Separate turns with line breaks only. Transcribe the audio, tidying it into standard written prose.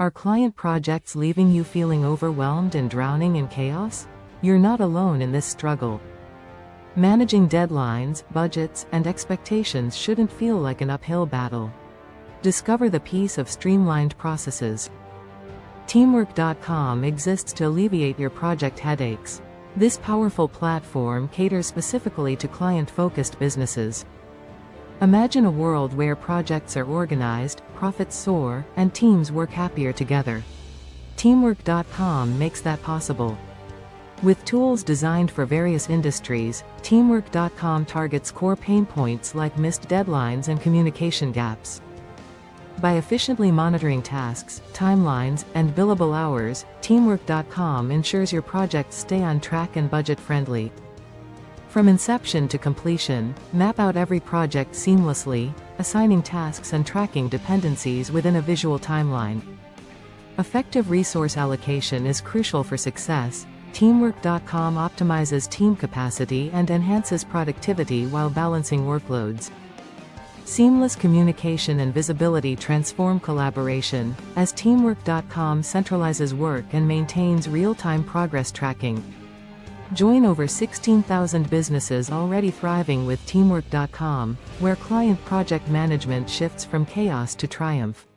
Are client projects leaving you feeling overwhelmed and drowning in chaos? You're not alone in this struggle. Managing deadlines, budgets, and expectations shouldn't feel like an uphill battle. Discover the peace of streamlined processes. Teamwork.com exists to alleviate your project headaches. This powerful platform caters specifically to client-focused businesses. Imagine a world where projects are organized, profits soar, and teams work happier together. Teamwork.com makes that possible. With tools designed for various industries, Teamwork.com targets core pain points like missed deadlines and communication gaps. By efficiently monitoring tasks, timelines, and billable hours, Teamwork.com ensures your projects stay on track and budget-friendly. From inception to completion, map out every project seamlessly, assigning tasks and tracking dependencies within a visual timeline. Effective resource allocation is crucial for success. Teamwork.com optimizes team capacity and enhances productivity while balancing workloads. Seamless communication and visibility transform collaboration, as Teamwork.com centralizes work and maintains real-time progress tracking. Join over 16,000 businesses already thriving with Teamwork.com, where client project management shifts from chaos to triumph.